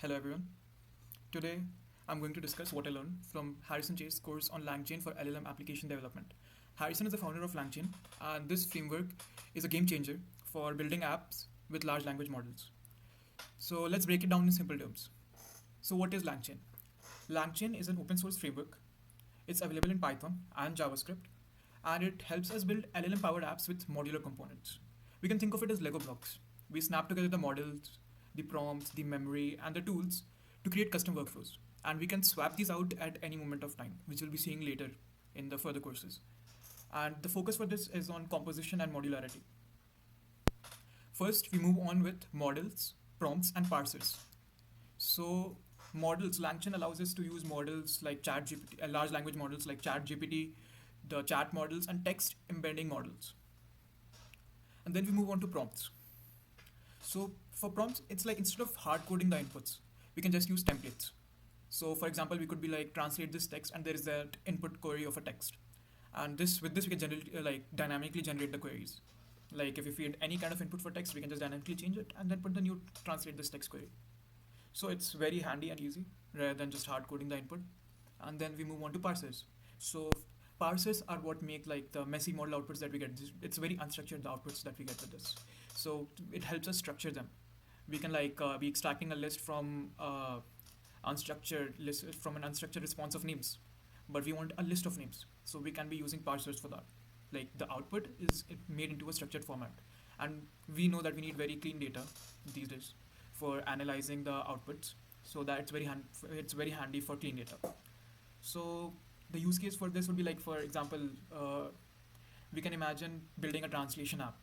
Hello everyone. Today I'm going to discuss what I learned from Harrison Chase's course on LangChain for LLM application development. Harrison is the founder of LangChain, and this framework is a game changer for building apps with large language models. So let's break it down in simple terms. So what is LangChain? LangChain is an open source framework. It's available in Python and JavaScript, and it helps us build LLM powered apps with modular components. We can think of it as Lego blocks. We snap together the models, the prompts, the memory, and the tools to create custom workflows. And we can swap these out at any moment of time, which we'll be seeing later in the further courses. And the focus for this is on composition and modularity. First, we move on with models, prompts, and parsers. So, models, LangChain allows us to use models like ChatGPT, large language models like ChatGPT, the chat models, and text embedding models. And then we move on to prompts. So for prompts, it's like instead of hard coding the inputs, we can just use templates. So for example, we could be like translate this text, and there is that input query of a text, and this with this we can generate like dynamically generate the queries. Like if we feed any kind of input for text, we can just dynamically change it and then put the new translate this text query. So it's very handy and easy rather than just hard coding the input. And then we move on to parsers. So parsers are what make like the messy model outputs that we get. It's very unstructured the outputs that we get with this. So it helps us structure them. We can like be extracting a list from unstructured list from an unstructured response of names, but we want a list of names. So we can be using parsers for that. Like the output is made into a structured format, and we know that we need very clean data these days for analyzing the outputs. So that it's very handy for clean data. So the use case for this would be like, for example, we can imagine building a translation app.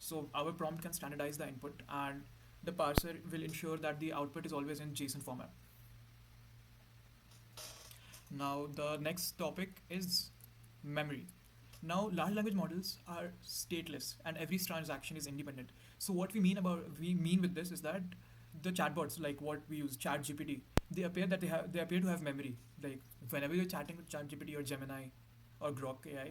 So our prompt can standardize the input, and the parser will ensure that the output is always in JSON format. Now the next topic is memory. Now large language models are stateless, and every transaction is independent. So what we mean with this is that the chatbots like what we use ChatGPT, they appear to have memory. Like whenever you're chatting with ChatGPT or Gemini or Grok AI,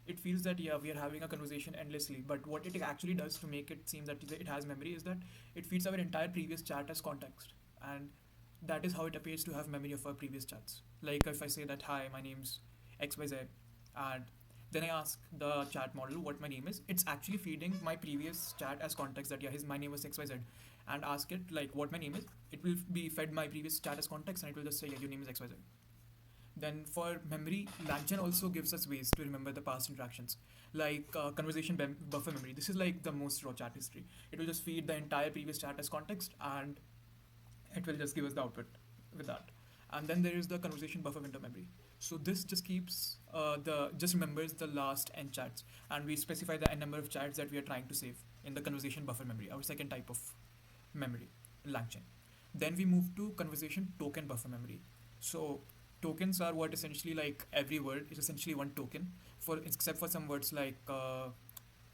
it feels that yeah, we are having a conversation endlessly, but what it actually does to make it seem that it has memory is that it feeds our entire previous chat as context, and that is how it appears to have memory of our previous chats. Like if I say that hi, my name's XYZ, and then I ask the chat model what my name is, it's actually feeding my previous chat as context that yeah, my name was XYZ, and ask it like what my name is. It will be fed my previous chat as context, and it will just say yeah, your name is XYZ. Then for memory, LangChain also gives us ways to remember the past interactions, like conversation buffer memory. This is like the most raw chat history. It will just feed the entire previous chat as context, and it will just give us the output with that. And then there is the conversation buffer window memory. So this just keeps the just remembers the last n chats, and we specify the n number of chats that we are trying to save in the conversation buffer memory, our second type of memory in LangChain. Then we move to conversation token buffer memory. So tokens are what essentially like every word is essentially one token for except for some words like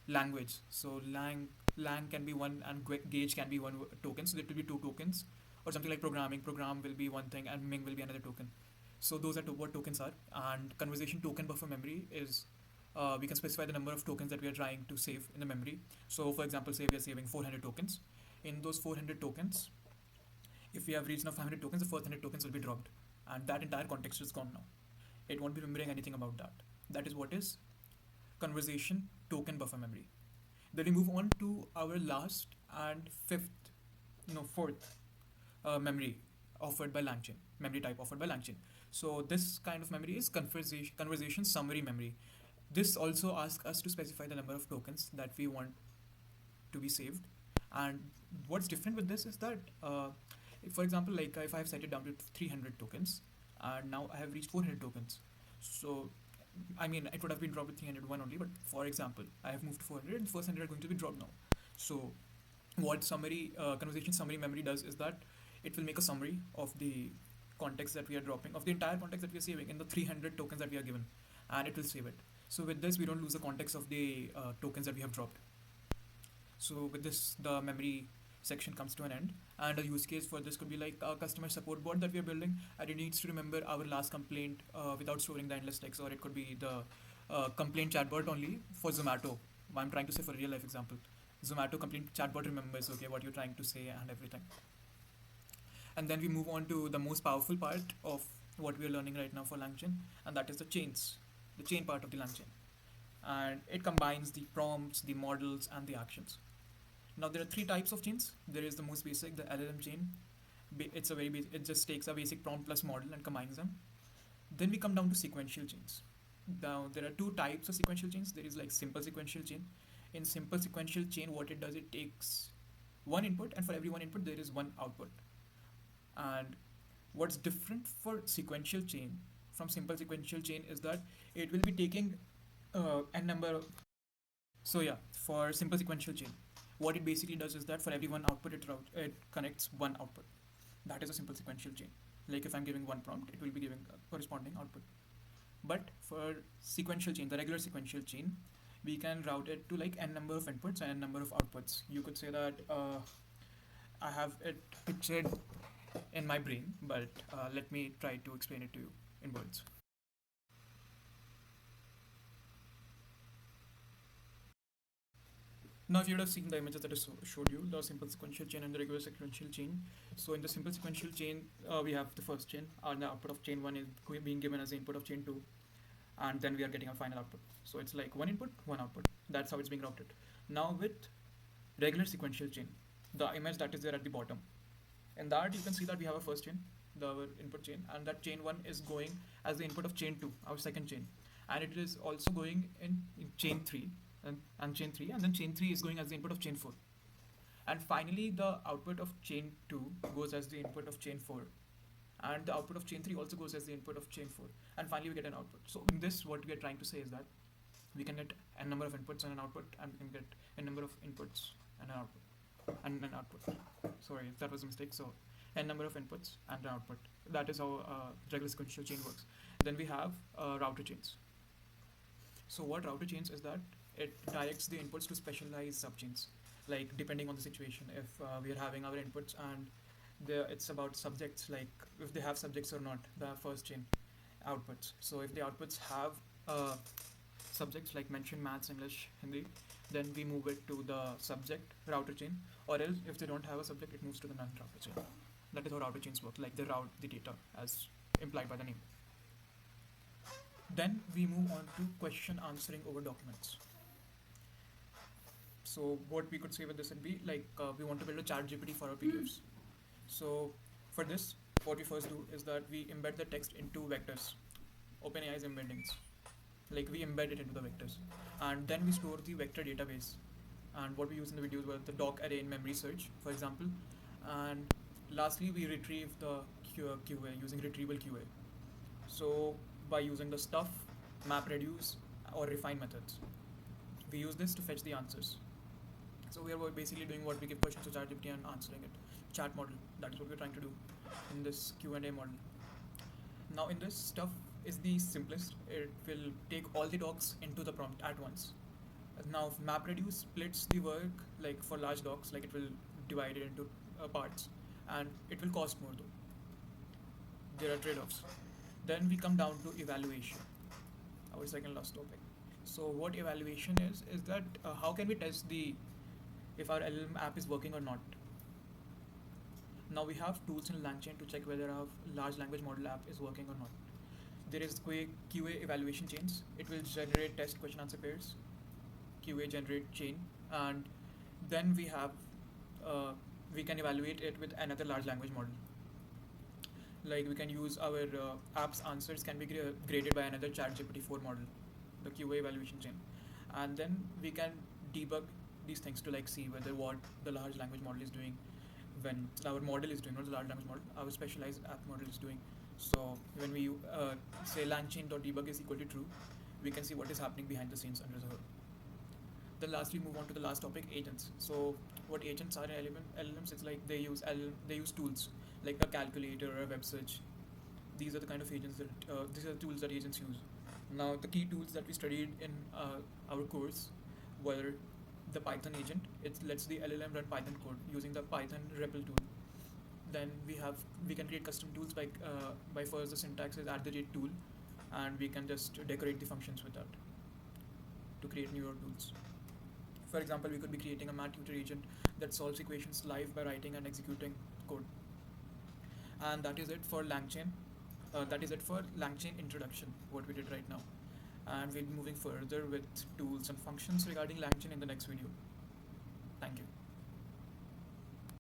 language. So lang can be one and gauge can be one token. So there will be two tokens, or something like programming. Program will be one thing and Ming will be another token. So those are what tokens are. And conversation token buffer memory is we can specify the number of tokens that we are trying to save in the memory. So for example, say we are saving 400 tokens. In those 400 tokens, if we have reached enough 500 tokens, the first 100 tokens will be dropped, and that entire context is gone now. It won't be remembering anything about that. That is what is conversation token buffer memory. Then we move on to our last and fourth memory offered by LangChain, memory type offered by LangChain. So this kind of memory is conversation summary memory. This also asks us to specify the number of tokens that we want to be saved. And what's different with this is that, if, for example, like if I have set it down to 300 tokens, and now I have reached 400 tokens. So, I mean, it would have been dropped with 301 only, but for example, I have moved to 400, and the first 100 are going to be dropped now. So, what conversation summary memory does is that it will make a summary of the context that we are dropping, of the entire context that we are saving in the 300 tokens that we are given, and it will save it. So with this, we don't lose the context of the tokens that we have dropped. So with this, the memory section comes to an end, and a use case for this could be like a customer support bot that we are building, and it needs to remember our last complaint without storing the endless text, or it could be the complaint chatbot only for Zomato. I'm trying to say for a real life example. Zomato complaint chatbot remembers okay what you're trying to say and everything. And then we move on to the most powerful part of what we are learning right now for LangChain, and that is the chains, the chain part of the LangChain. And it combines the prompts, the models, and the actions. Now there are three types of chains. There is the most basic, the LLM chain. It's a very basic, it just takes a basic prompt plus model and combines them. Then we come down to sequential chains. Now there are two types of sequential chains. There is like simple sequential chain. In simple sequential chain, what it does, it takes one input, and for every one input there is one output. And what's different for sequential chain from simple sequential chain is that it will be taking n number of, so yeah, for simple sequential chain, what it basically does is that for every one output it connects one output. That is a simple sequential chain. Like if I'm giving one prompt, it will be giving a corresponding output. But for sequential chain, the regular sequential chain, we can route it to like n number of inputs and n number of outputs. You could say that I have it pictured in my brain, but let me try to explain it to you in words. Now, if you would have seen the images that I showed you, the simple sequential chain and the regular sequential chain. So, in the simple sequential chain, we have the first chain, and the output of chain 1 is being given as the input of chain 2, and then we are getting a final output. So, it's like one input, one output. That's how it's being routed. Now, with regular sequential chain, the image that is there at the bottom, in that you can see that we have a first chain, the input chain, and that chain 1 is going as the input of chain 2, our second chain, and it is also going in chain 3, and chain 3, and then chain 3 is going as the input of chain 4, and finally the output of chain 2 goes as the input of chain 4, and the output of chain 3 also goes as the input of chain 4, and finally we get an output. So in this, what we are trying to say is that we can get n number of inputs and an output, and we can get n number of inputs and an output, and an output. Sorry, that was a mistake. So n number of inputs and an output. That is how regular sequential chain works. Then we have router chains. So what router chains is that it directs the inputs to specialized subchains, like depending on the situation. If we are having our inputs and it's about subjects, like if they have subjects or not, the first chain outputs. So if the outputs have subjects like mention maths, English, Hindi, then we move it to the subject router chain, or else if they don't have a subject, it moves to the non-router chain. That is how router chains work, like they route the data as implied by the name. Then we move on to question answering over documents. So what we could say with this would be like we want to build a chat GPT for our PDFs. So for this, what we first do is that we embed the text into vectors, OpenAI's embeddings. Like we embed it into the vectors, and then we store the vector database. And what we use in the videos were the doc array in memory search, for example. And lastly, we retrieve the QA using retrieval QA. So by using the stuff, map, reduce, or refine methods, we use this to fetch the answers. So we are basically doing what we give questions to ChatGPT and answering it. Chat model. That is what we're trying to do in this Q&A model. Now in this, stuff is the simplest. It will take all the docs into the prompt at once. Now MapReduce splits the work, like for large docs, like it will divide it into parts, and it will cost more though. There are trade-offs. Then we come down to evaluation, our second last topic. So what evaluation is that how can we test the if our LLM app is working or not. Now we have tools in LangChain to check whether our large language model app is working or not. There is QA evaluation chains. It will generate test question answer pairs. QA generate chain, and then we can evaluate it with another large language model. Like we can use our app's answers can be graded by another ChatGPT 4 model, the QA evaluation chain, and then we can debug these things to like see whether what the large language model is doing when our model is doing, not the large language model, our specialized app model is doing. So when we say LangChain.debug is equal to true, we can see what is happening behind the scenes under the hood. Then lastly, move on to the last topic, agents. So what agents are in LLMs? It's like they use tools like a calculator or a web search. These are the kind of agents that these are the tools that agents use. Now the key tools that we studied in our course were the Python agent. It lets the LLM run Python code using the Python REPL tool. Then we can create custom tools by first the syntax is @tool, and we can just decorate the functions with that to create newer tools. For example, we could be creating a math tutor agent that solves equations live by writing and executing code. And that is it for LangChain. That is it for LangChain introduction, what we did right now. And we'll be moving further with tools and functions regarding LangChain in the next video. Thank you.